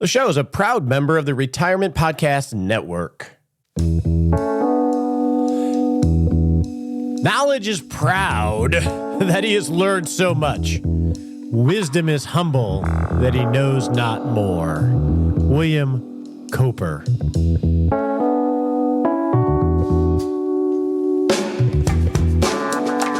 The show is a proud member of the Retirement Podcast Network. Knowledge is proud that he has learned so much. Wisdom is humble that he knows not more. William Coper.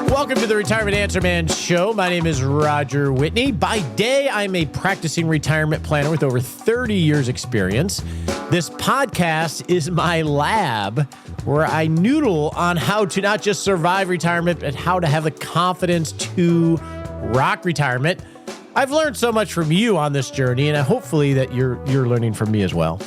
Welcome to the Retirement Answer Man Show. My name is Roger Whitney. By day, I'm a practicing retirement planner with over 30 years experience. This podcast is my lab where I noodle on how to not just survive retirement, but how to have the confidence to rock retirement. I've learned so much from you on this journey, and hopefully that you're learning from me as well.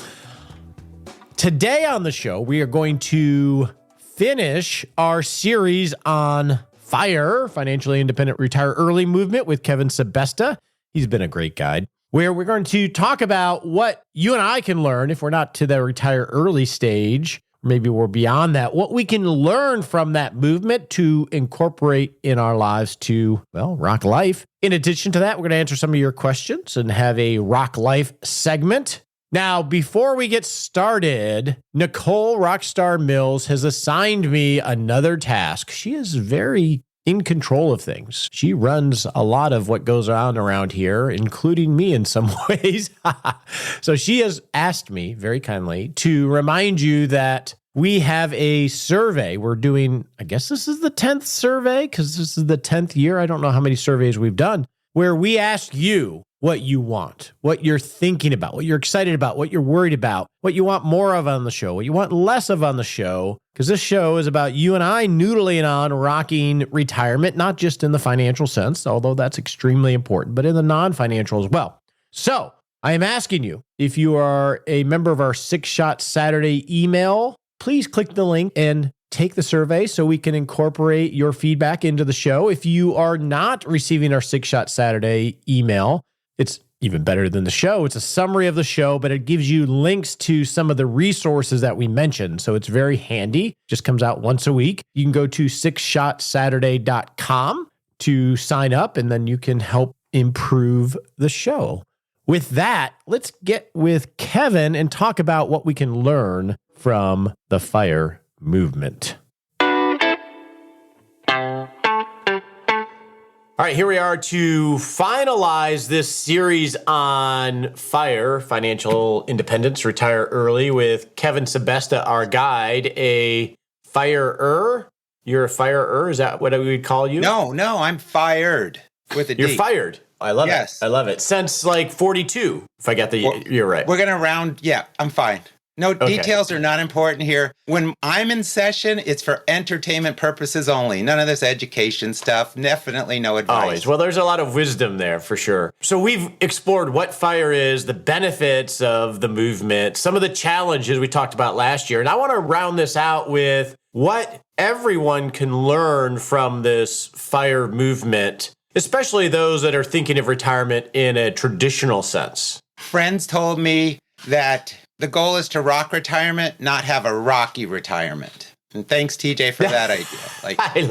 Today on the show, we are going to finish our series on FIRE, Financially Independent Retire Early movement with Keven Sebesta. He's been a great guide, where we're going to talk about what you and I can learn if we're not to the retire early stage. Maybe we're beyond that, what we can learn from that movement to incorporate in our lives to, well, rock life. In addition to that, we're going to answer some of your questions and have a rock life segment. Now, before we get started, Nicole Rockstar Mills has assigned me another task. She is very in control of things. She runs a lot of what goes on around here, including me in some ways. So she has asked me very kindly to remind you that we have a survey. We're doing, I guess this is the 10th survey because this is the 10th year. I don't know how many surveys we've done, where we ask you what you want, what you're thinking about, what you're excited about, what you're worried about, what you want more of on the show, what you want less of on the show, because this show is about you and I noodling on rocking retirement, not just in the financial sense, although that's extremely important, but in the non-financial as well. So I am asking you, if you are a member of our 6-Shot Saturday email, please click the link and take the survey so we can incorporate your feedback into the show. If you are not receiving our 6-Shot Saturday email, it's even better than the show. It's a summary of the show, but it gives you links to some of the resources that we mentioned. So it's very handy. Just comes out once a week. You can go to 6shotsaturday.com to sign up, and then you can help improve the show. With that, let's get with Keven and talk about what we can learn from the FIRE movement. All right, here we are to finalize this series on FIRE, Financial Independence, Retire Early, with Keven Sebesta, our guide, a FIRE-er. You're a FIRE-er? Is that what we would call you? No, I'm fired with a D. You're fired. I love it. I love it. Since like 42, if I got the year right. We're going to round. Yeah, I'm fine. No, details are not important here. When I'm in session, it's for entertainment purposes only. None of this education stuff. Definitely no advice. Always. Well, there's a lot of wisdom there for sure. So we've explored what FIRE is, the benefits of the movement, some of the challenges we talked about last year. And I want to round this out with what everyone can learn from this FIRE movement, especially those that are thinking of retirement in a traditional sense. Friends told me that the goal is to rock retirement, not have a rocky retirement. And thanks, TJ, for that idea. I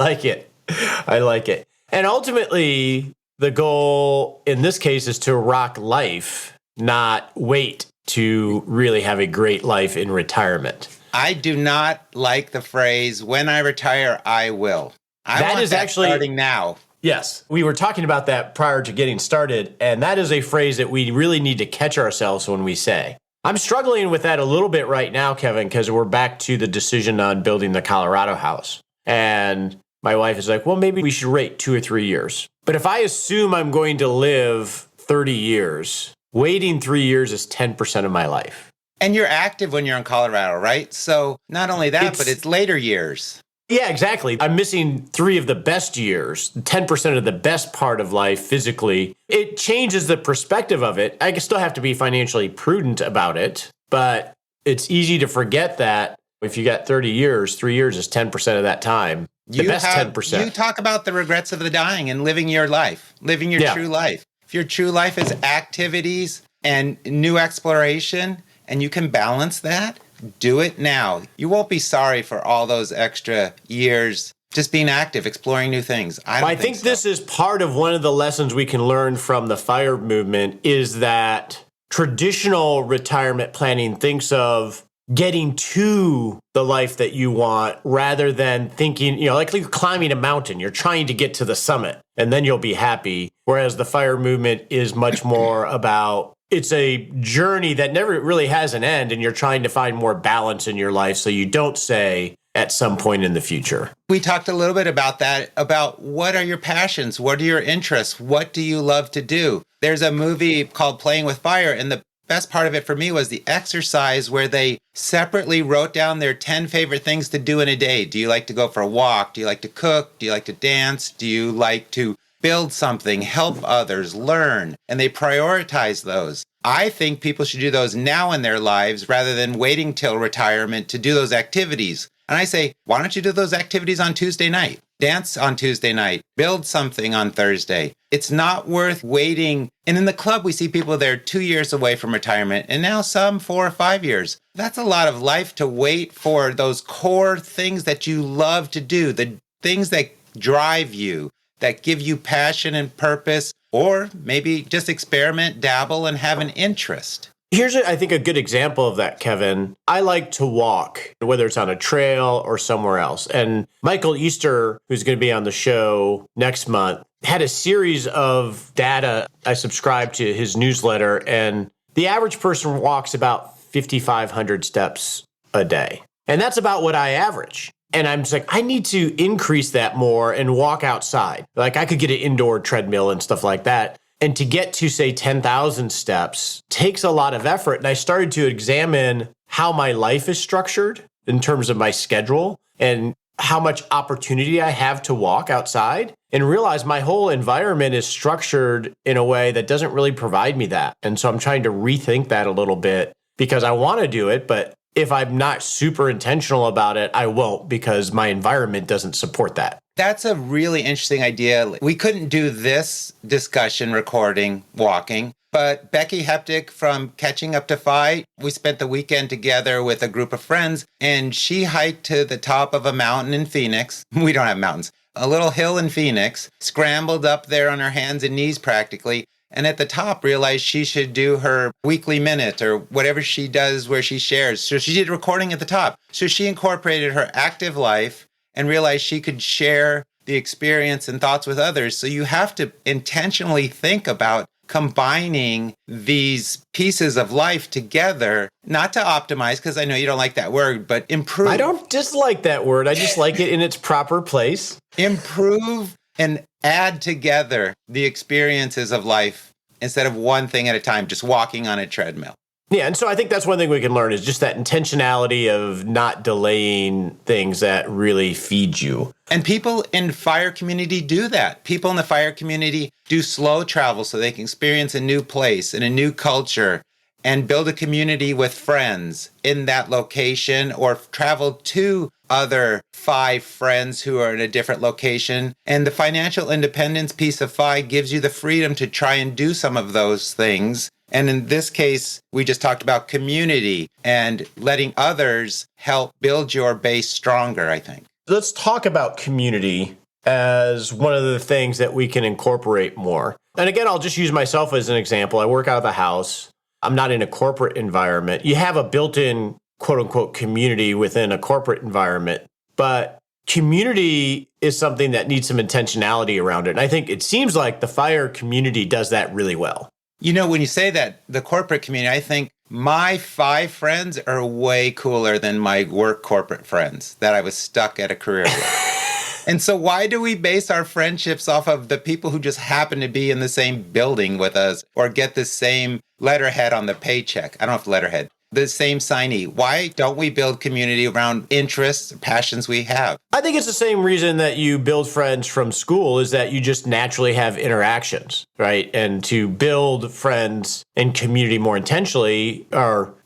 like it. And ultimately, the goal in this case is to rock life, not wait to really have a great life in retirement. I do not like the phrase, when I retire, I will. I want that starting now. Yes, we were talking about that prior to getting started, and that is a phrase that we really need to catch ourselves when we say. I'm struggling with that a little bit right now, Keven, because we're back to the decision on building the Colorado house. And my wife is like, well, maybe we should wait 2 or 3 years. But if I assume I'm going to live 30 years, waiting 3 years is 10% of my life. And you're active when you're in Colorado, right? So not only that, but it's later years. Yeah, exactly. I'm missing 3 of the best years, 10% of the best part of life physically. It changes the perspective of it. I still have to be financially prudent about it, but it's easy to forget that if you got 30 years, 3 years is 10% of that time. The best 10%. You talk about the regrets of the dying and living your life, living your true life. If your true life is activities and new exploration, and you can balance that, do it now. You won't be sorry for all those extra years just being active, exploring new things. I think this is part of one of the lessons we can learn from the FIRE movement is that traditional retirement planning thinks of getting to the life that you want rather than thinking, like you're climbing a mountain, you're trying to get to the summit and then you'll be happy. Whereas the FIRE movement is much more about it's a journey that never really has an end and you're trying to find more balance in your life so you don't say at some point in the future. We talked a little bit about that, about what are your passions? What are your interests? What do you love to do? There's a movie called Playing with Fire, and the best part of it for me was the exercise where they separately wrote down their 10 favorite things to do in a day. Do you like to go for a walk? Do you like to cook? Do you like to dance? Do you like to build something, help others, learn? And they prioritize those. I think people should do those now in their lives rather than waiting till retirement to do those activities. And I say, why don't you do those activities on Tuesday night? Dance on Tuesday night. Build something on Thursday. It's not worth waiting. And in the club, we see people there 2 years away from retirement, and now some 4 or 5 years. That's a lot of life to wait for those core things that you love to do, the things that drive you, that give you passion and purpose, or maybe just experiment, dabble, and have an interest. Here's, I think, a good example of that, Kevin. I like to walk, whether it's on a trail or somewhere else. And Michael Easter, who's going to be on the show next month, had a series of data. I subscribe to his newsletter, and the average person walks about 5,500 steps a day. And that's about what I average. And I'm just like, I need to increase that more and walk outside. Like I could get an indoor treadmill and stuff like that. And to get to, say, 10,000 steps takes a lot of effort. And I started to examine how my life is structured in terms of my schedule and how much opportunity I have to walk outside and realize my whole environment is structured in a way that doesn't really provide me that. And so I'm trying to rethink that a little bit because I want to do it, but if I'm not super intentional about it, I won't because my environment doesn't support that. That's a really interesting idea. We couldn't do this discussion recording walking, but Becky Heptick from Catching Up to Fi, we spent the weekend together with a group of friends, and she hiked to the top of a mountain in Phoenix. We don't have mountains. A little hill in Phoenix, scrambled up there on her hands and knees practically, and at the top realized she should do her weekly minute or whatever she does where she shares. So she did recording at the top. So she incorporated her active life and realized she could share the experience and thoughts with others. So you have to intentionally think about combining these pieces of life together, not to optimize, because I know you don't like that word, but improve. I don't dislike that word. I just like it in its proper place. Improve and add together the experiences of life instead of one thing at a time, just walking on a treadmill. Yeah, and so I think that's one thing we can learn is just that intentionality of not delaying things that really feed you. And people in FIRE community do that. People in the FIRE community do slow travel so they can experience a new place and a new culture and build a community with friends in that location or travel to other 5 friends who are in a different location. And the financial independence piece of FI gives you the freedom to try and do some of those things. And in this case, we just talked about community and letting others help build your base stronger, I think. Let's talk about community as one of the things that we can incorporate more. And again, I'll just use myself as an example. I work out of a house. I'm not in a corporate environment. You have a built-in, quote unquote, community within a corporate environment, but community is something that needs some intentionality around it. And I think it seems like the FIRE community does that really well. You know, when you say that, the corporate community, I think my 5 friends are way cooler than my work corporate friends that I was stuck at a career with. And so why do we base our friendships off of the people who just happen to be in the same building with us or get the same letterhead on the paycheck? I don't have letterhead. The same signee. Why don't we build community around interests, passions we have? I think it's the same reason that you build friends from school is that you just naturally have interactions, right? And to build friends and community more intentionally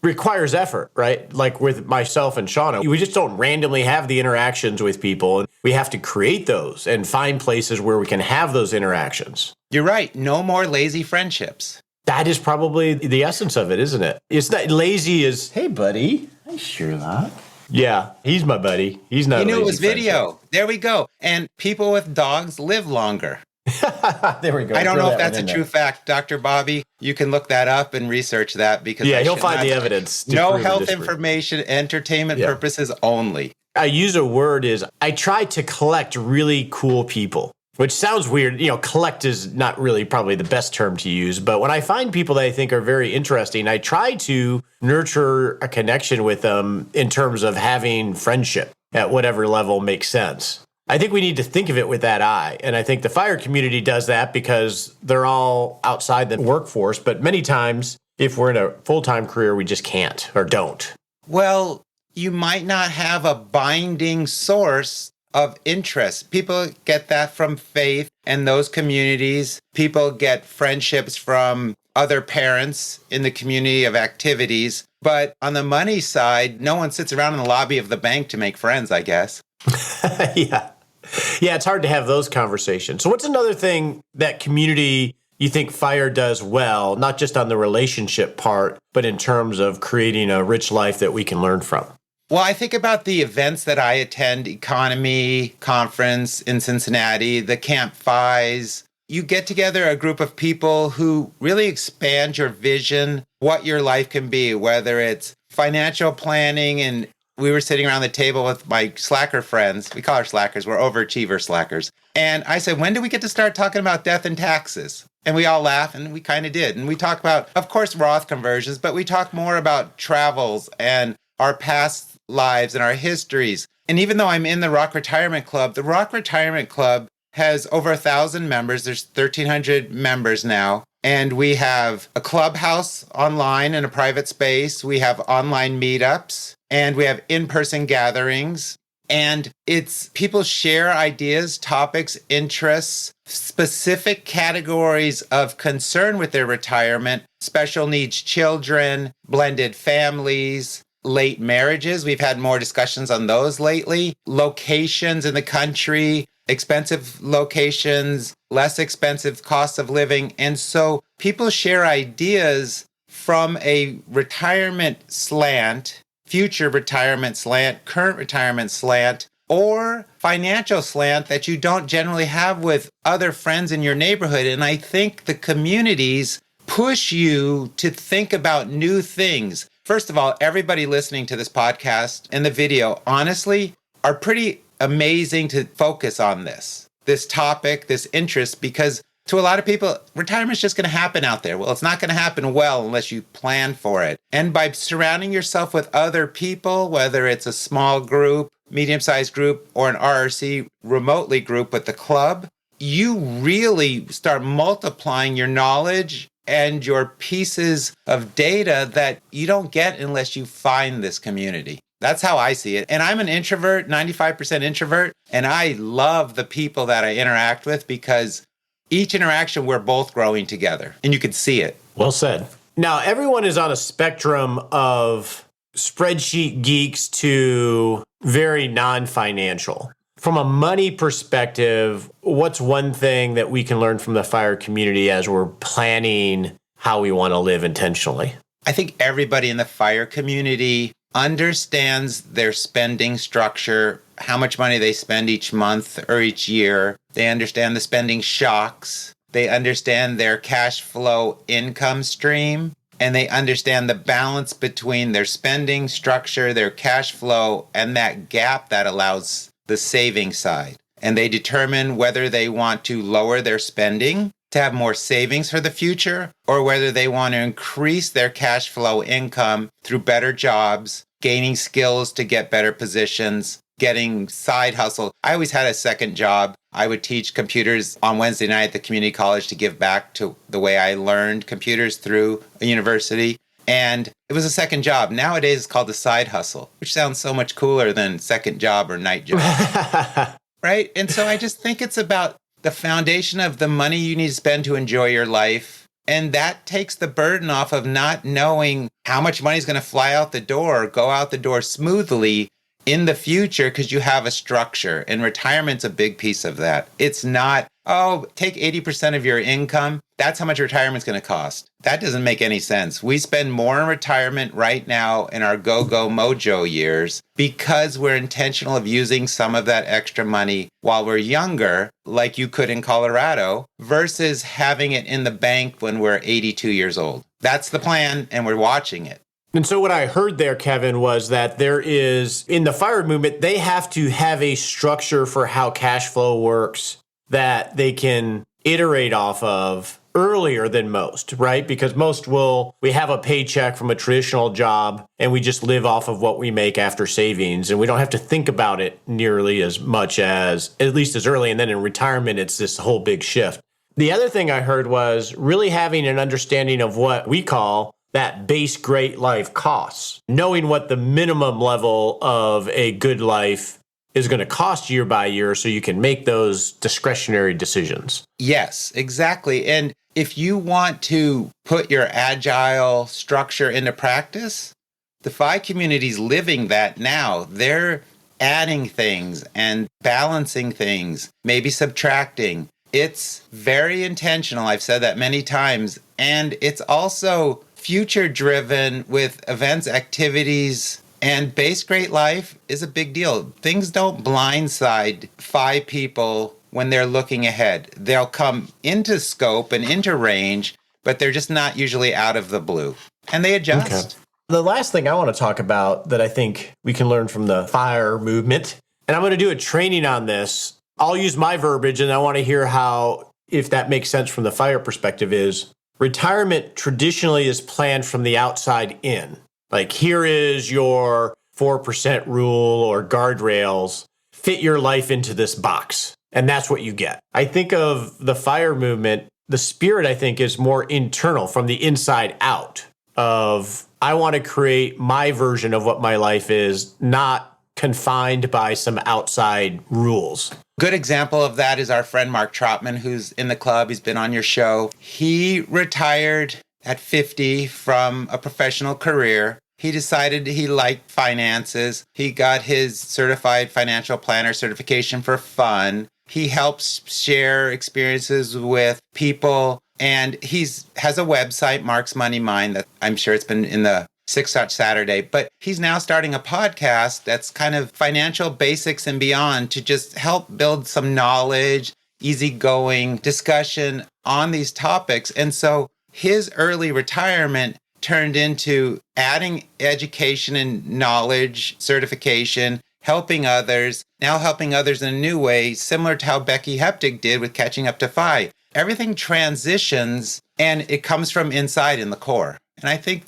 requires effort, right? Like with myself and Shauna, we just don't randomly have the interactions with people. And we have to create those and find places where we can have those interactions. You're right. No more lazy friendships. That is probably the essence of it, isn't it? It's not lazy as, hey, buddy. Hi, Sherlock. Yeah, he's my buddy. He's not a lazy it was video. friendship. There we go. And people with dogs live longer. There we go. I don't know if that's a true fact. Dr. Bobby, you can look that up and research that because he'll find the evidence. No health information, entertainment purposes only. I use a word I try to collect really cool people, which sounds weird. Collect is not really probably the best term to use. But when I find people that I think are very interesting, I try to nurture a connection with them in terms of having friendship at whatever level makes sense. I think we need to think of it with that eye. And I think the fire community does that because they're all outside the workforce. But many times, if we're in a full-time career, we just can't or don't. Well, you might not have a binding source of interest. People get that from faith and those communities. People get friendships from other parents in the community of activities. But on the money side, no one sits around in the lobby of the bank to make friends, I guess. Yeah, it's hard to have those conversations. So what's another thing that community you think fire does well, not just on the relationship part, but in terms of creating a rich life that we can learn from? Well, I think about the events that I attend, Economy Conference in Cincinnati, the Camp Fies. You get together a group of people who really expand your vision, what your life can be, whether it's financial planning. And we were sitting around the table with my slacker friends. We call our slackers, we're overachiever slackers. And I said, when do we get to start talking about death and taxes? And we all laugh, and we kind of did. And we talk about, of course, Roth conversions, but we talk more about travels and our past lives and our histories. And even though I'm in the Roth Retirement Club, the Roth Retirement Club has over 1,000 members. There's 1,300 members now. And we have a clubhouse online in a private space. We have online meetups, and we have in-person gatherings. And it's people share ideas, topics, interests, specific categories of concern with their retirement, special needs children, blended families, late marriages. We've had more discussions on those lately. Locations in the country, expensive locations, less expensive cost of living. And so people share ideas from a retirement slant, future retirement slant, current retirement slant, or financial slant that you don't generally have with other friends in your neighborhood. And I think the communities push you to think about new things. First of all, everybody listening to this podcast and the video, honestly, are pretty amazing to focus on this topic, this interest, because to a lot of people, retirement's just going to happen out there. Well, it's not going to happen well unless you plan for it. And by surrounding yourself with other people, whether it's a small group, medium-sized group, or an RRC remotely group with the club, you really start multiplying your knowledge and your pieces of data that you don't get unless you find this community. That's how I see it. And I'm an introvert, 95% introvert, and I love the people that I interact with because each interaction, we're both growing together, and you can see it. Well said. Now, everyone is on a spectrum of spreadsheet geeks to very non-financial. From a money perspective, what's one thing that we can learn from the fire community as we're planning how we want to live intentionally? I think everybody in the fire community understands their spending structure, how much money they spend each month or each year. They understand the spending shocks. They understand their cash flow income stream. And they understand the balance between their spending structure, their cash flow, and that gap that allows the saving side. And they determine whether they want to lower their spending to have more savings for the future, or whether they want to increase their cash flow income through better jobs, gaining skills to get better positions, getting side hustle. I always had a second job. I would teach computers on Wednesday night at the community college to give back to the way I learned computers through a university. And it was a second job. Nowadays, it's called a side hustle, which sounds so much cooler than second job or night job. Right? And so I just think it's about the foundation of the money you need to spend to enjoy your life. And that takes the burden off of not knowing how much money is going to fly out the door or go out the door smoothly. in the future because you have a structure. And retirement's a big piece of that. It's not, oh, take 80% of your income. That's how much retirement's going to cost. That doesn't make any sense. We spend more in retirement right now in our go-go mojo years because we're intentional of using some of that extra money while we're younger, like you could in Colorado, versus having it in the bank when we're 82 years old. That's the plan, and we're watching it. And so what I heard there, Kevin, was that there is, in the FIRE movement, they have to have a structure for how cash flow works that they can iterate off of earlier than most, right? Because we have a paycheck from a traditional job and we just live off of what we make after savings. And we don't have to think about it nearly as much as, at least as early. And then in retirement, it's this whole big shift. The other thing I heard was really having an understanding of what we call that base great life costs, knowing what the minimum level of a good life is going to cost year by year so you can make those discretionary decisions. Yes, exactly. And if you want to put your agile structure into practice, the FI community's living that now. They're adding things and balancing things, maybe subtracting. It's very intentional. I've said that many times. And it's also future driven with events, activities, and base great life is a big deal. Things don't blindside FI people when they're looking ahead. They'll come into scope and into range, but they're just not usually out of the blue. And they adjust. Okay. The last thing I want to talk about that I think we can learn from the FIRE movement, and I'm going to do a training on this. I'll use my verbiage, and I want to hear how, if that makes sense from the FIRE perspective, is retirement traditionally is planned from the outside in. Like, here is your 4% rule or guardrails. Fit your life into this box. And that's what you get. I think of the FIRE movement, the spirit, I think, is more internal, from the inside out, of I want to create my version of what my life is, not confined by some outside rules. Good example of that is our friend Mark Trotman, who's in the club. He's been on your show. He retired at 50 from a professional career. He decided he liked finances. He got his certified financial planner certification for fun. He helps share experiences with people. And has a website, Mark's Money Mind, that I'm sure it's been in the 6 Shot Saturday. But he's now starting a podcast that's kind of financial basics and beyond to just help build some knowledge, easygoing discussion on these topics. And so his early retirement turned into adding education and knowledge, certification, helping others, now helping others in a new way, similar to how Becky Heptig did with Catching Up to FI. Everything transitions and it comes from inside in the core. And I think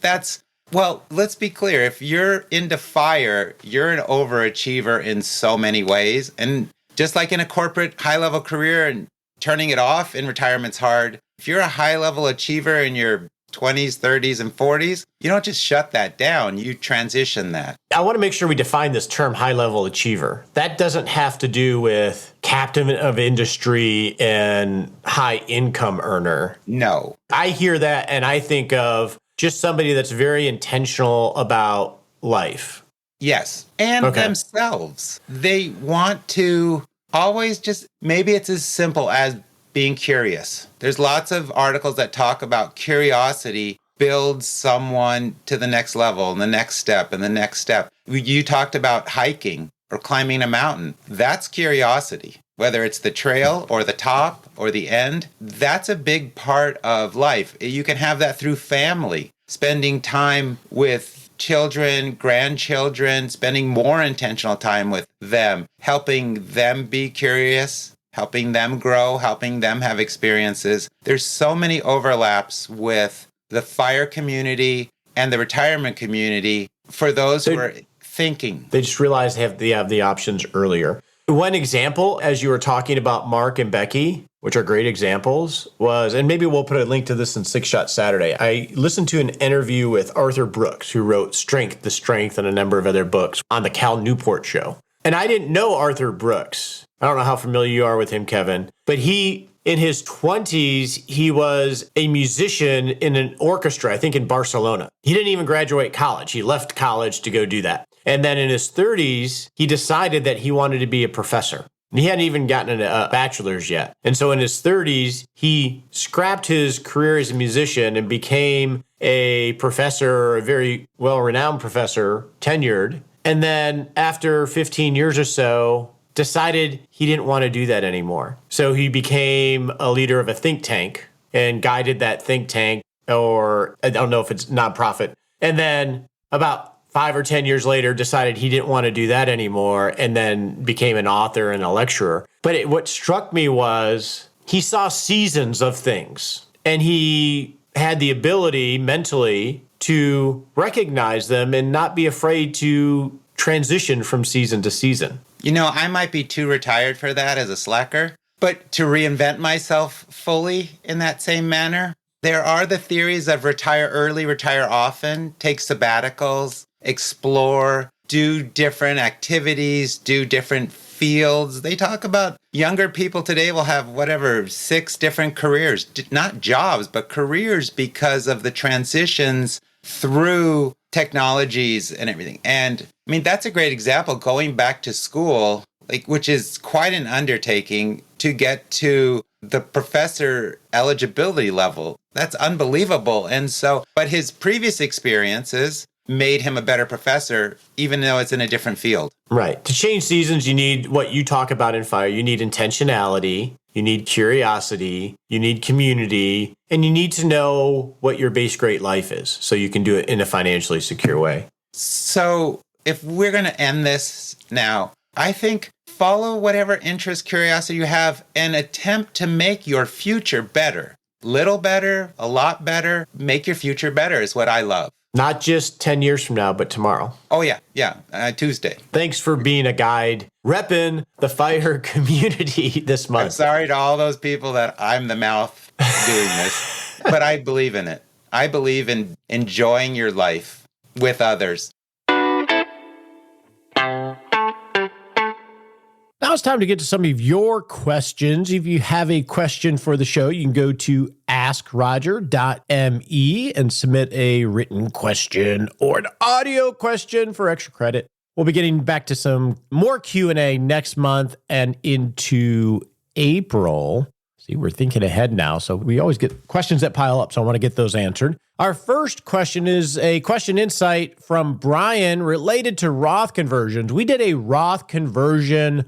well, let's be clear. If you're into FIRE, you're an overachiever in so many ways. And just like in a corporate high-level career, and turning it off in retirement's hard. If you're a high-level achiever in your 20s, 30s, and 40s, you don't just shut that down. You transition that. I want to make sure we define this term high-level achiever. That doesn't have to do with captain of industry and high-income earner. No. I hear that and I think of just somebody that's very intentional about life. Yes. And themselves. They want to always maybe it's as simple as being curious. There's lots of articles that talk about curiosity builds someone to the next level and the next step and the next step. You talked about hiking or climbing a mountain. That's curiosity. Whether it's the trail or the top or the end, that's a big part of life. You can have that through family, spending time with children, grandchildren, spending more intentional time with them, helping them be curious, helping them grow, helping them have experiences. There's so many overlaps with the FIRE community and the retirement community for those who are thinking. They just realize they have the options earlier. One example, as you were talking about Mark and Becky, which are great examples, was, and maybe we'll put a link to this in 6 Shot Saturday. I listened to an interview with Arthur Brooks, who wrote Strength, The Strength, and a number of other books on the Cal Newport show. And I didn't know Arthur Brooks. I don't know how familiar you are with him, Kevin, but in his 20s, he was a musician in an orchestra, I think in Barcelona. He didn't even graduate college. He left college to go do that. And then in his 30s, he decided that he wanted to be a professor. He hadn't even gotten a bachelor's yet. And so in his 30s, he scrapped his career as a musician and became a professor, a very well-renowned professor, tenured. And then after 15 years or so, decided he didn't want to do that anymore. So he became a leader of a think tank and guided that think tank, or I don't know if it's nonprofit. And then about 5 or 10 years later, decided he didn't want to do that anymore, and then became an author and a lecturer. But what struck me was he saw seasons of things, and he had the ability mentally to recognize them and not be afraid to transition from season to season. You know, I might be too retired for that as a slacker, but to reinvent myself fully in that same manner, there are the theories of retire early, retire often, take sabbaticals, explore, do different activities, do different fields. They talk about younger people today will have 6 different careers, not jobs, but careers because of the transitions through technologies and everything. And I mean, that's a great example, going back to school, which is quite an undertaking to get to the professor eligibility level. That's unbelievable. And so, but his previous experiences made him a better professor, even though it's in a different field. Right. To change seasons, you need what you talk about in FIRE. You need intentionality, you need curiosity, you need community, and you need to know what your base great life is so you can do it in a financially secure way. So if we're going to end this now, I think follow whatever interest, curiosity you have and attempt to make your future better. Little better, a lot better. Make your future better is what I love. Not just 10 years from now, but tomorrow. Oh, yeah. Tuesday. Thanks for being a guide, repping the FIRE community this month. I'm sorry to all those people that I'm the mouth doing this, but I believe in it. I believe in enjoying your life with others. Now it's time to get to some of your questions. If you have a question for the show, you can go to askroger.me and submit a written question or an audio question for extra credit. We'll be getting back to some more Q&A next month and into April. See, we're thinking ahead now, so we always get questions that pile up, so I want to get those answered. Our first question is a question insight from Brian related to Roth conversions. We did a Roth conversion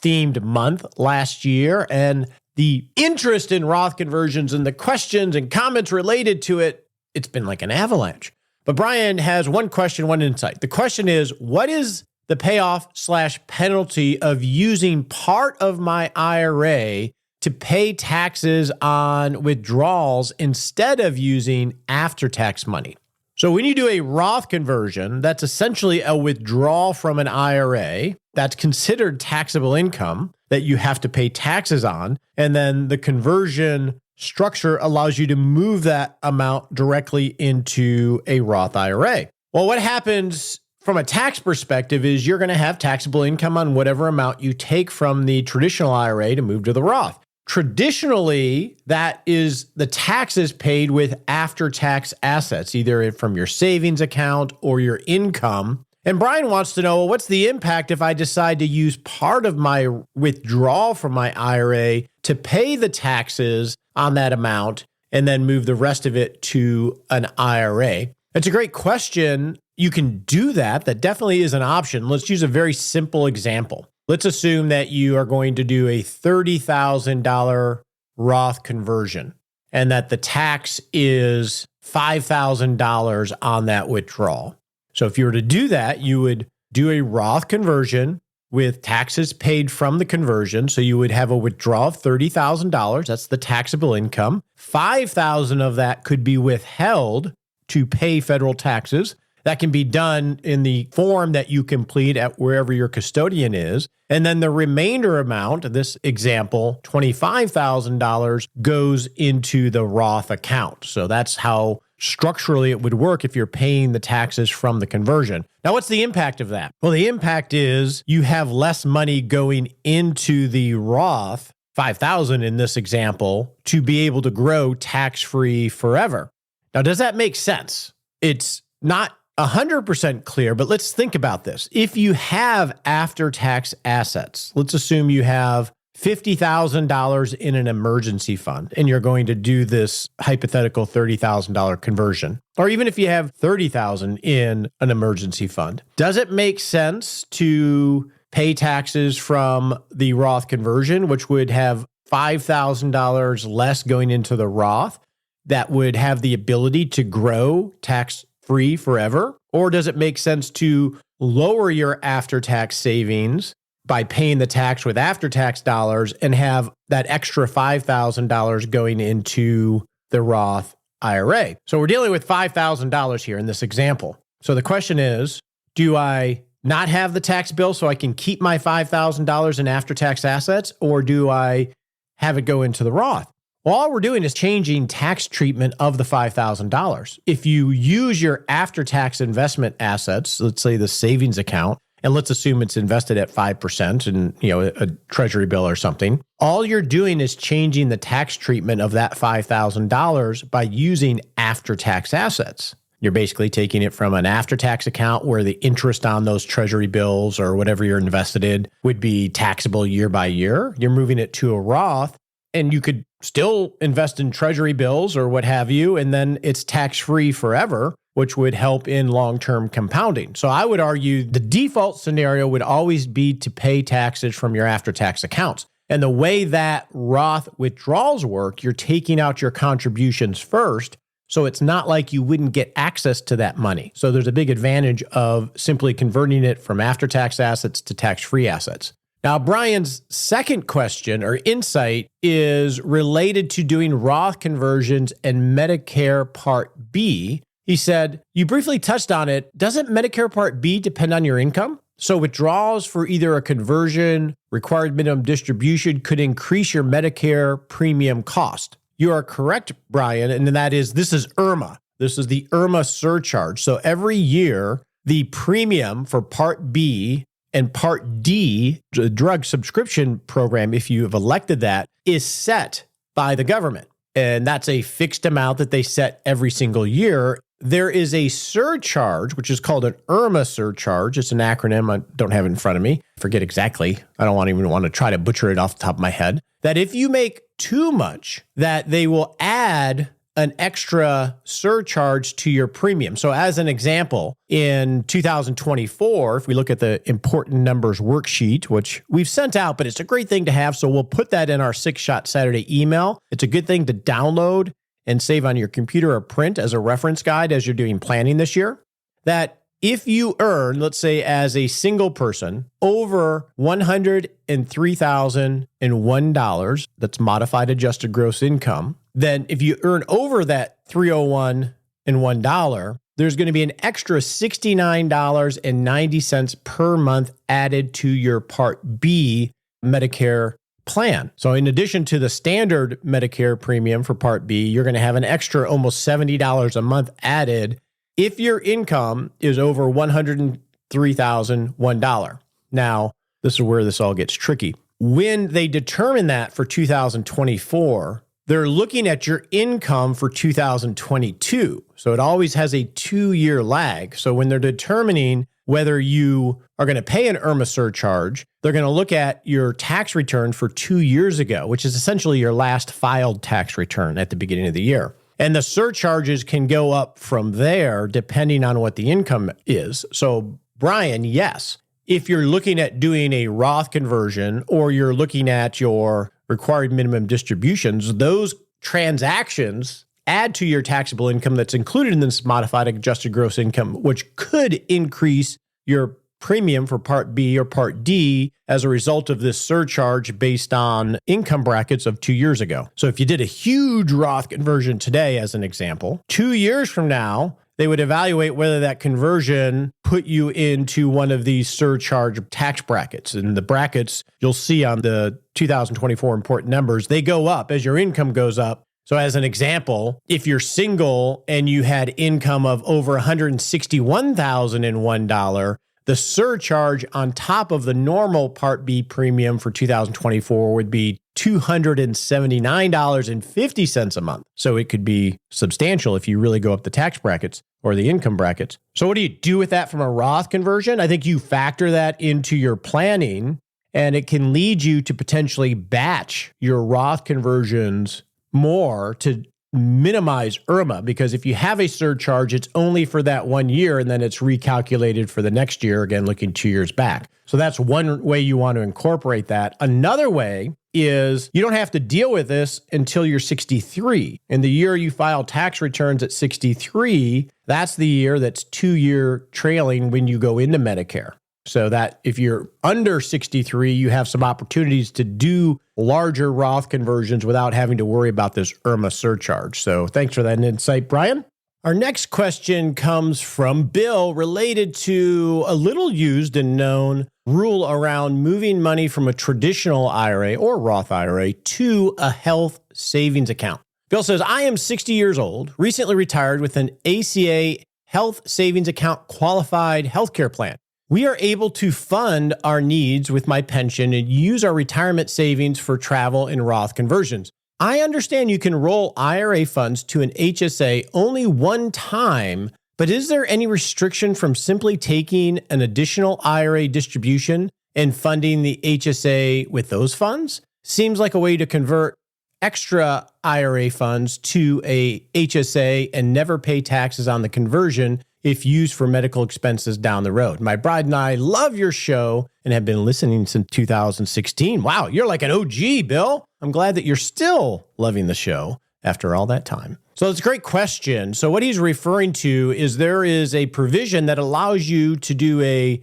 themed month last year, and the interest in Roth conversions and the questions and comments related to it, it's been like an avalanche. But Brian has one question, one insight. The question is, what is the payoff/penalty of using part of my IRA to pay taxes on withdrawals instead of using after-tax money? So when you do a Roth conversion, that's essentially a withdrawal from an IRA. That's considered taxable income that you have to pay taxes on. And then the conversion structure allows you to move that amount directly into a Roth IRA. Well, what happens from a tax perspective is you're going to have taxable income on whatever amount you take from the traditional IRA to move to the Roth. Traditionally, that is the taxes paid with after-tax assets, either from your savings account or your income. And Brian wants to know, well, what's the impact if I decide to use part of my withdrawal from my IRA to pay the taxes on that amount and then move the rest of it to an IRA? It's a great question. You can do that. That definitely is an option. Let's use a very simple example. Let's assume that you are going to do a $30,000 Roth conversion and that the tax is $5,000 on that withdrawal. So if you were to do that, you would do a Roth conversion with taxes paid from the conversion. So you would have a withdrawal of $30,000. That's the taxable income. $5,000 of that could be withheld to pay federal taxes. That can be done in the form that you complete at wherever your custodian is. And then the remainder amount, this example, $25,000, goes into the Roth account. So that's how structurally it would work if you're paying the taxes from the conversion. Now, what's the impact of that? Well, the impact is you have less money going into the Roth, $5,000 in this example, to be able to grow tax-free forever. Now, does that make sense? It's not 100% clear, but let's think about this. If you have after-tax assets, let's assume you have $50,000 in an emergency fund, and you're going to do this hypothetical $30,000 conversion. Or even if you have $30,000 in an emergency fund, does it make sense to pay taxes from the Roth conversion, which would have $5,000 less going into the Roth that would have the ability to grow tax-free forever? Or does it make sense to lower your after-tax savings by paying the tax with after-tax dollars and have that extra $5,000 going into the Roth IRA? So we're dealing with $5,000 here in this example. So the question is, do I not have the tax bill so I can keep my $5,000 in after-tax assets, or do I have it go into the Roth? Well, all we're doing is changing tax treatment of the $5,000. If you use your after-tax investment assets, let's say the savings account, and let's assume it's invested at 5% in a treasury bill or something, all you're doing is changing the tax treatment of that $5,000 by using after-tax assets. You're basically taking it from an after-tax account where the interest on those treasury bills or whatever you're invested in would be taxable year by year. You're moving it to a Roth, and you could still invest in treasury bills or what have you, and then it's tax-free forever, which would help in long-term compounding. So I would argue the default scenario would always be to pay taxes from your after-tax accounts. And the way that Roth withdrawals work, you're taking out your contributions first, so it's not like you wouldn't get access to that money. So there's a big advantage of simply converting it from after-tax assets to tax-free assets. Now, Brian's second question or insight is related to doing Roth conversions and Medicare Part B. He said, you briefly touched on it. Doesn't Medicare Part B depend on your income? So withdrawals for either a conversion, required minimum distribution could increase your Medicare premium cost. You are correct, Brian, and this is IRMA. This is the IRMA surcharge. So every year, the premium for Part B and Part D, the drug subscription program, if you have elected that, is set by the government. And that's a fixed amount that they set every single year. There is a surcharge, which is called an IRMA surcharge. It's an acronym. I don't have it in front of me. I forget exactly. I don't even want to try to butcher it off the top of my head. That if you make too much, that they will add an extra surcharge to your premium. So as an example, in 2024, if we look at the important numbers worksheet, which we've sent out, but it's a great thing to have, so we'll put that in our 6-Shot Saturday email. It's a good thing to download and save on your computer or print as a reference guide as you're doing planning this year. That if you earn, let's say as a single person, over $103,001, that's modified adjusted gross income, then if you earn over that $301,001, there's going to be an extra $69.90 per month added to your Part B Medicare plan. So in addition to the standard Medicare premium for Part B, you're going to have an extra almost $70 a month added if your income is over $103,001. Now, this is where this all gets tricky. When they determine that for 2024, they're looking at your income for 2022. So it always has a 2-year lag. So when they're determining whether you are going to pay an IRMA surcharge, they're going to look at your tax return for 2 years ago, which is essentially your last filed tax return at the beginning of the year. And the surcharges can go up from there depending on what the income is. So, Brian, yes, if you're looking at doing a Roth conversion or you're looking at your required minimum distributions, those transactions add to your taxable income that's included in this modified adjusted gross income, which could increase your premium for Part B or Part D as a result of this surcharge based on income brackets of 2 years ago. So if you did a huge Roth conversion today, as an example, 2 years from now, they would evaluate whether that conversion put you into one of these surcharge tax brackets. And the brackets you'll see on the 2024 important numbers, they go up as your income goes up. So as an example, if you're single and you had income of over $161,001, The surcharge on top of the normal Part B premium for 2024 would be $279.50 a month. So it could be substantial if you really go up the tax brackets or the income brackets. So what do you do with that from a Roth conversion? I think you factor that into your planning, and it can lead you to potentially batch your Roth conversions more to minimize IRMA, because if you have a surcharge, it's only for that 1 year and then it's recalculated for the next year, again, looking 2 years back. So that's one way you want to incorporate that. Another way is you don't have to deal with this until you're 63. In the year you file tax returns at 63, that's the year that's 2-year trailing when you go into Medicare. So that if you're under 63, you have some opportunities to do larger Roth conversions without having to worry about this IRMA surcharge. So thanks for that insight, Brian. Our next question comes from Bill, related to a little used and known rule around moving money from a traditional IRA or Roth IRA to a health savings account. Bill says, I am 60 years old, recently retired with an ACA health savings account qualified healthcare plan. We are able to fund our needs with my pension and use our retirement savings for travel and Roth conversions. I understand you can roll IRA funds to an HSA only one time, but is there any restriction from simply taking an additional IRA distribution and funding the HSA with those funds? Seems like a way to convert extra IRA funds to a HSA and never pay taxes on the conversion if used for medical expenses down the road. My bride and I love your show and have been listening since 2016. Wow, you're like an OG, Bill. I'm glad that you're still loving the show after all that time. So it's a great question. So what he's referring to is there is a provision that allows you to do a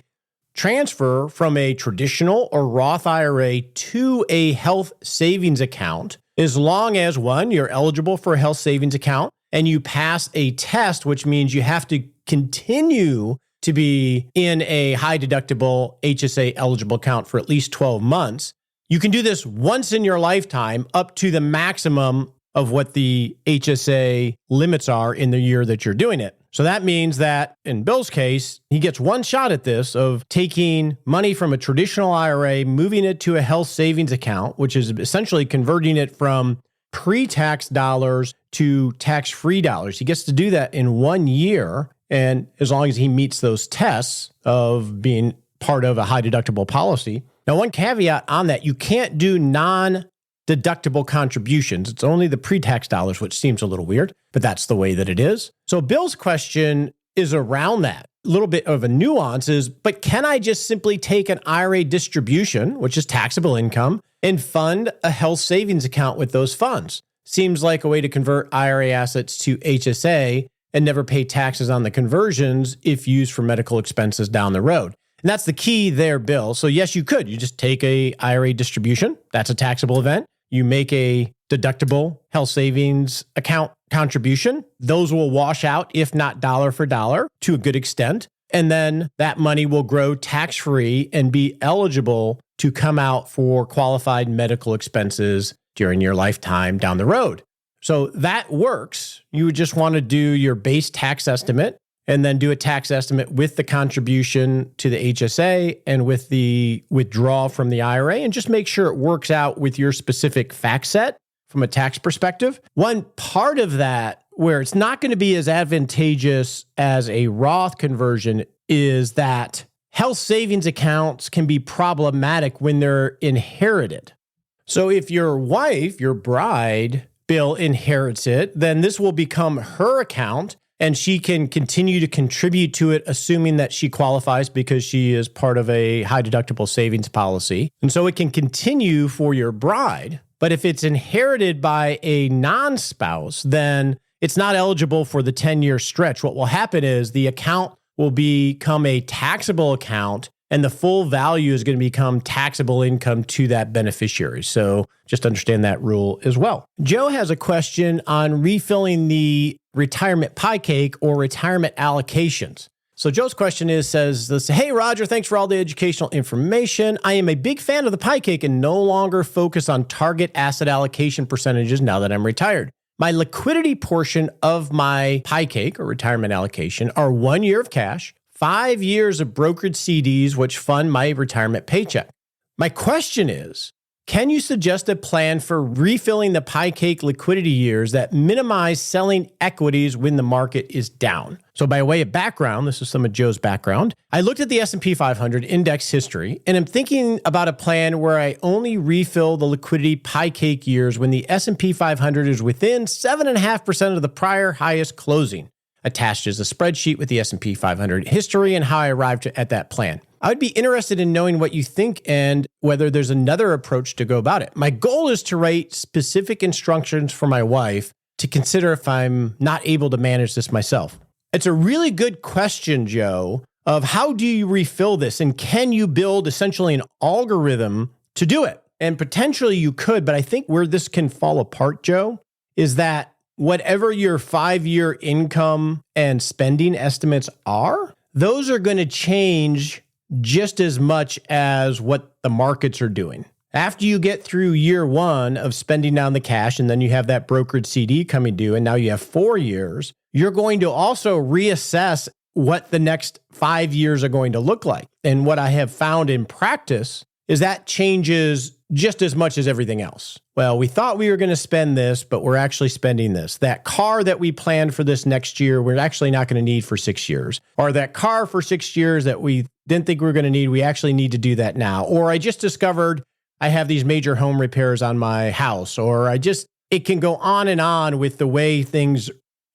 transfer from a traditional or Roth IRA to a health savings account, as long as, one, you're eligible for a health savings account and you pass a test, which means you have to continue to be in a high deductible HSA eligible account for at least 12 months. You can do this once in your lifetime up to the maximum of what the HSA limits are in the year that you're doing it. So that means that in Bill's case, he gets one shot at this of taking money from a traditional IRA, moving it to a health savings account, which is essentially converting it from pre-tax dollars to tax-free dollars. He gets to do that in 1 year. And as long as he meets those tests of being part of a high deductible policy. Now, one caveat on that, you can't do non-deductible contributions. It's only the pre-tax dollars, which seems a little weird, but that's the way that it is. So Bill's question is around that. A little bit of a nuance is, but can I just simply take an IRA distribution, which is taxable income, and fund a health savings account with those funds? Seems like a way to convert IRA assets to HSA and never pay taxes on the conversions if used for medical expenses down the road. And that's the key there, Bill. So yes, you could. You just take a IRA distribution. That's a taxable event. You make a deductible health savings account contribution. Those will wash out, if not dollar for dollar, to a good extent. And then that money will grow tax-free and be eligible to come out for qualified medical expenses during your lifetime down the road. So that works. You would just want to do your base tax estimate and then do a tax estimate with the contribution to the HSA and with the withdrawal from the IRA, and just make sure it works out with your specific fact set from a tax perspective. One part of that where it's not going to be as advantageous as a Roth conversion is that health savings accounts can be problematic when they're inherited. So if your wife, your bride, Bill, inherits it, then this will become her account and she can continue to contribute to it, assuming that she qualifies because she is part of a high deductible savings policy. And so it can continue for your bride. But if it's inherited by a non-spouse, then it's not eligible for the 10-year stretch. What will happen is the account will become a taxable account and the full value is going to become taxable income to that beneficiary. So just understand that rule as well. Joe has a question on refilling the retirement pie cake or retirement allocations. So Joe's question says, hey, Roger, thanks for all the educational information. I am a big fan of the pie cake and no longer focus on target asset allocation percentages now that I'm retired. My liquidity portion of my pie cake or retirement allocation are 1 year of cash, 5 years of brokered CDs, which fund my retirement paycheck. My question is, can you suggest a plan for refilling the pie cake liquidity years that minimize selling equities when the market is down? So by way of background, this is some of Joe's background. I looked at the S&P 500 index history, and I'm thinking about a plan where I only refill the liquidity pie cake years when the S&P 500 is within 7.5% of the prior highest closing. Attached is a spreadsheet with the S&P 500 history and how I arrived at that plan. I would be interested in knowing what you think and whether there's another approach to go about it. My goal is to write specific instructions for my wife to consider if I'm not able to manage this myself. It's a really good question, Joe, of how do you refill this, and can you build essentially an algorithm to do it? And potentially you could, but I think where this can fall apart, Joe, is that whatever your 5-year income and spending estimates are, those are going to change just as much as what the markets are doing. After you get through year 1 of spending down the cash, and then you have that brokered CD coming due, and now you have 4 years, you're going to also reassess what the next 5 years are going to look like. And what I have found in practice is that changes just as much as everything else. Well, we thought we were going to spend this, but we're actually spending this. That car that we planned for this next year, we're actually not going to need for 6 years. Or that car for 6 years that we didn't think we were going to need, we actually need to do that now. Or I just discovered I have these major home repairs on my house. Or it can go on and on with the way things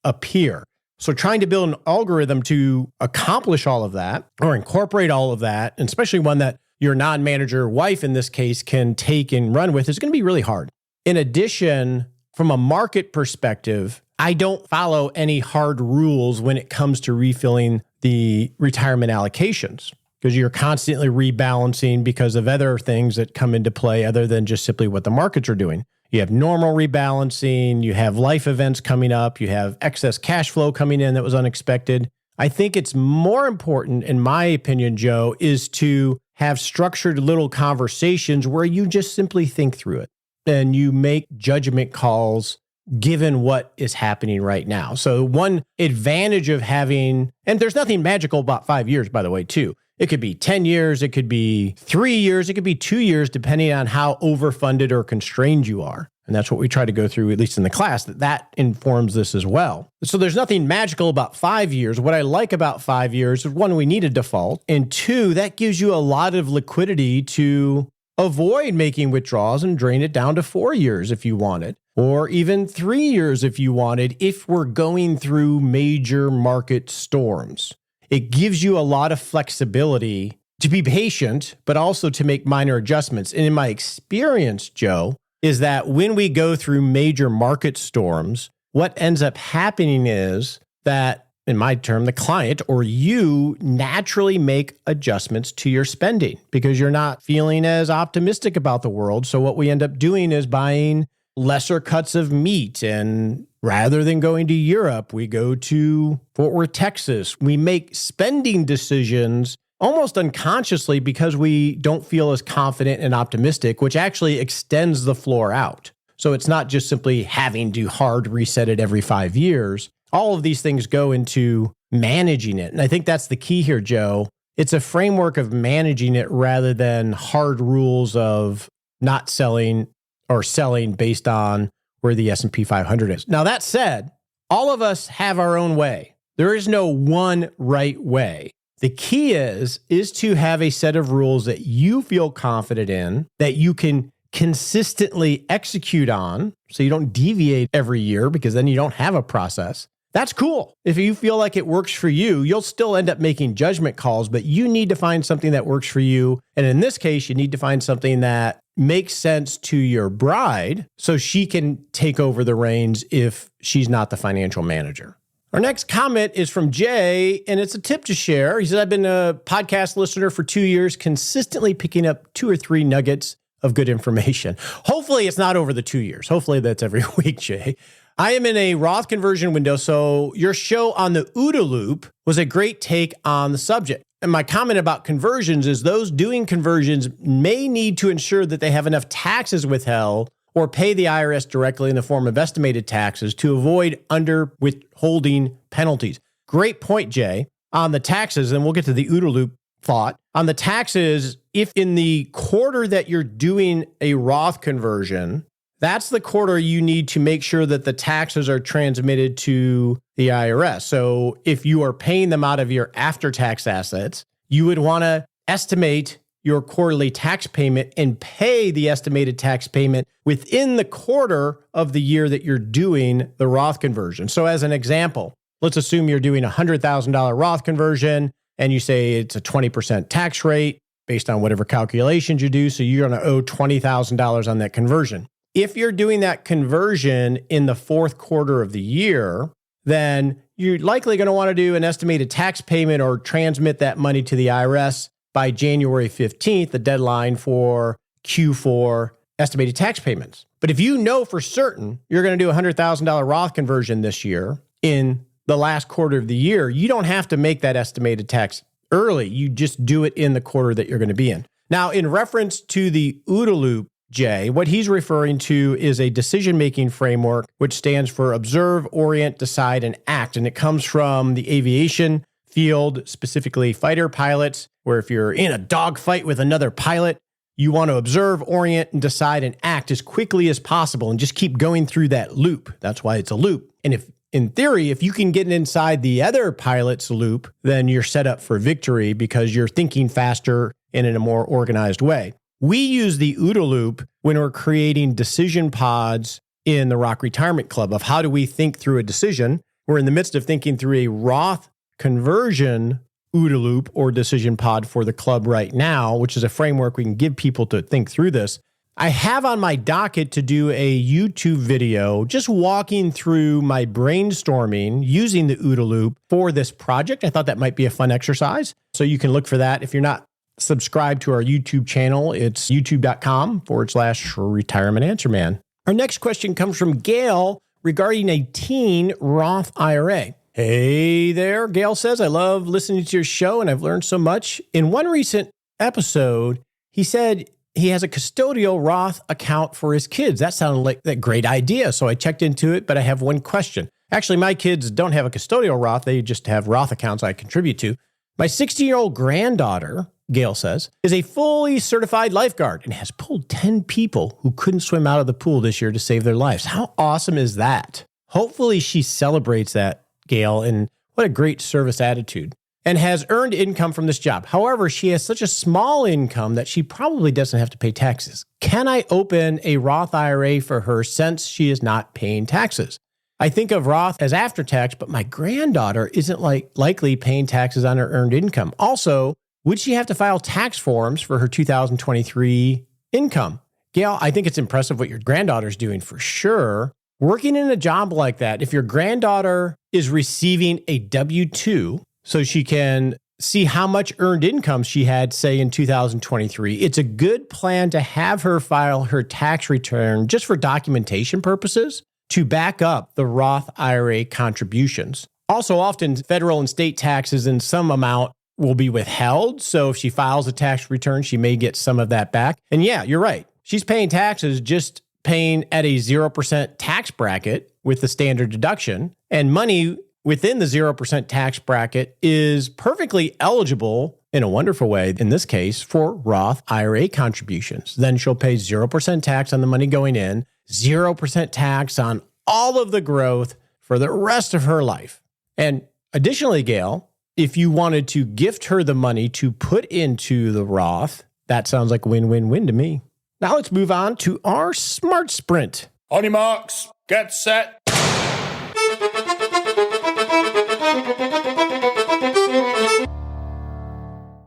appear. So trying to build an algorithm to accomplish all of that or incorporate all of that, and especially one that your non-manager wife in this case can take and run with, is going to be really hard. In addition, from a market perspective, I don't follow any hard rules when it comes to refilling the retirement allocations, because you're constantly rebalancing because of other things that come into play other than just simply what the markets are doing. You have normal rebalancing, you have life events coming up, you have excess cash flow coming in that was unexpected. I think it's more important, in my opinion, Joe, is to have structured little conversations where you just simply think through it and you make judgment calls given what is happening right now. So one advantage of having, and there's nothing magical about 5 years, by the way, too. It could be 10 years, it could be 3 years, it could be 2 years, depending on how overfunded or constrained you are. And that's what we try to go through, at least in the class, that informs this as well. So there's nothing magical about 5 years. What I like about 5 years is, one, we need a default. And two, that gives you a lot of liquidity to avoid making withdrawals and drain it down to 4 years if you wanted, or even 3 years if you wanted, if we're going through major market storms. It gives you a lot of flexibility to be patient, but also to make minor adjustments. And in my experience, Joe, is that when we go through major market storms, what ends up happening is that, in my term, the client or you naturally make adjustments to your spending because you're not feeling as optimistic about the world. So what we end up doing is buying lesser cuts of meat, and rather than going to Europe, we go to Fort Worth, Texas. We make spending decisions almost unconsciously because we don't feel as confident and optimistic, which actually extends the floor out. So it's not just simply having to hard reset it every 5 years. All of these things go into managing it. And I think that's the key here, Joe. It's a framework of managing it rather than hard rules of not selling or selling based on where the S&P 500 is. Now, that said, all of us have our own way. There is no one right way. The key is to have a set of rules that you feel confident in, that you can consistently execute on, so you don't deviate every year, because then you don't have a process. That's cool. If you feel like it works for you, you'll still end up making judgment calls, but you need to find something that works for you. And in this case, you need to find something that makes sense to your bride so she can take over the reins if she's not the financial manager. Our next comment is from Jay, and it's a tip to share. He said, I've been a podcast listener for 2 years, consistently picking up 2 or 3 nuggets of good information. Hopefully it's not over the 2 years. Hopefully that's every week, Jay. I am in a Roth conversion window, so your show on the OODA loop was a great take on the subject. And my comment about conversions is those doing conversions may need to ensure that they have enough taxes withheld or pay the IRS directly in the form of estimated taxes to avoid under withholding penalties. Great point, Jay. on the taxes, and we'll get to the OODA loop thought. On the taxes, if in the quarter that you're doing a Roth conversion, that's the quarter you need to make sure that the taxes are transmitted to the IRS. So if you are paying them out of your after-tax assets, you would want to estimate your quarterly tax payment and pay the estimated tax payment within the quarter of the year that you're doing the Roth conversion. So as an example, let's assume you're doing a $100,000 Roth conversion and you say it's a 20% tax rate based on whatever calculations you do. So you're going to owe $20,000 on that conversion. If you're doing that conversion in the fourth quarter of the year, then you're likely going to want to do an estimated tax payment or transmit that money to the IRS by January 15th, the deadline for Q4 estimated tax payments. But if you know for certain you're going to do a $100,000 Roth conversion this year in the last quarter of the year, you don't have to make that estimated tax early. You just do it in the quarter that you're going to be in. Now, in reference to the OODA loop, Jay, what he's referring to is a decision-making framework, which stands for Observe, Orient, Decide, and Act. And it comes from the aviation field, specifically fighter pilots, where if you're in a dogfight with another pilot, you want to observe, orient, and decide and act as quickly as possible and just keep going through that loop. That's why it's a loop. And if, in theory, if you can get inside the other pilot's loop, then you're set up for victory because you're thinking faster and in a more organized way. We use the OODA loop when we're creating decision pods in the Rock Retirement Club of how do we think through a decision. We're in the midst of thinking through a Roth Conversion OODA loop or decision pod for the club right now, which is a framework we can give people to think through this. I have on my docket to do a YouTube video just walking through my brainstorming using the OODA loop for this project. I thought that might be a fun exercise. So you can look for that. If you're not subscribed to our YouTube channel, it's youtube.com/Retirement Answer Man. Our next question comes from Gail regarding a teen Roth IRA. Hey there, Gail says, I love listening to your show and I've learned so much. In one recent episode, he said he has a custodial Roth account for his kids. That sounded like a great idea. So I checked into it, but I have one question. Actually, my kids don't have a custodial Roth. They just have Roth accounts I contribute to. My 16-year-old granddaughter, Gail says, is a fully certified lifeguard and has pulled 10 people who couldn't swim out of the pool this year to save their lives. How awesome is that? Hopefully she celebrates that, Gail, and what a great service attitude, and has earned income from this job. However, she has such a small income that she probably doesn't have to pay taxes. Can I open a Roth IRA for her since she is not paying taxes? I think of Roth as after tax, but my granddaughter isn't likely paying taxes on her earned income. Also, would she have to file tax forms for her 2023 income? Gail, I think it's impressive what your granddaughter's doing for sure. Working in a job like that, if your granddaughter is receiving a W-2 so she can see how much earned income she had, say, in 2023, it's a good plan to have her file her tax return just for documentation purposes to back up the Roth IRA contributions. Also, often federal and state taxes in some amount will be withheld. So if she files a tax return, she may get some of that back. And yeah, you're right. She's paying taxes, just paying at a 0% tax bracket with the standard deduction, and money within the 0% tax bracket is perfectly eligible in a wonderful way, in this case, for Roth IRA contributions. Then she'll pay 0% tax on the money going in, 0% tax on all of the growth for the rest of her life. And additionally, Gail, if you wanted to gift her the money to put into the Roth, that sounds like a win-win-win to me. Now let's move on to our Smart Sprint. On your marks, get set.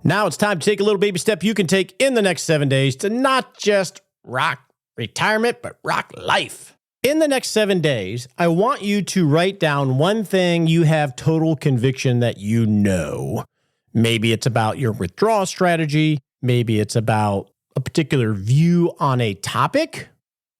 Now it's time to take a little baby step you can take in the next 7 days to not just rock retirement, but rock life. In the next 7 days, I want you to write down one thing you have total conviction that you know. Maybe it's about your withdrawal strategy. Maybe it's about a particular view on a topic,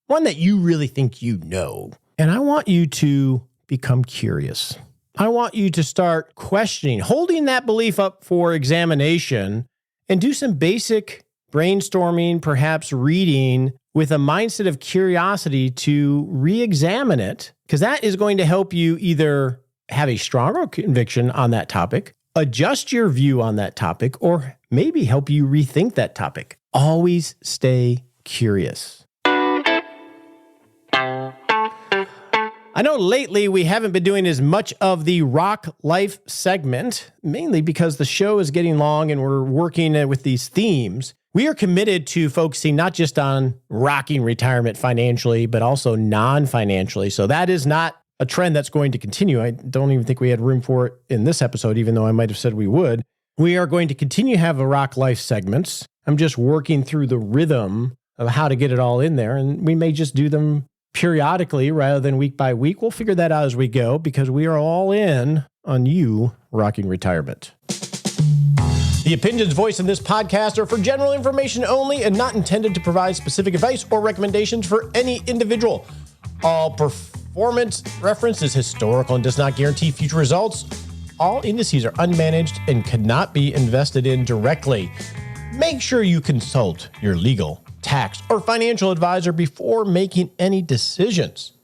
one that you really think you know. And I want you to become curious. I want you to start questioning, holding that belief up for examination, and do some basic brainstorming, perhaps reading with a mindset of curiosity to re-examine it, because that is going to help you either have a stronger conviction on that topic adjust your view on that topic, or maybe help you rethink that topic. Always stay curious. I know lately we haven't been doing as much of the Rock Life segment, mainly because the show is getting long and we're working with these themes. We are committed to focusing not just on rocking retirement financially, but also non-financially. So that is not a trend that's going to continue. I don't even think we had room for it in this episode, even though I might have said we would. We are going to continue to have the Rock Life segments. I'm just working through the rhythm of how to get it all in there, and we may just do them periodically rather than week by week. We'll figure that out as we go because we are all in on you rocking retirement. The opinions voiced in this podcast are for general information only and not intended to provide specific advice or recommendations for any individual. All performance reference is historical and does not guarantee future results. All indices are unmanaged and cannot be invested in directly. Make sure you consult your legal, tax, or financial advisor before making any decisions.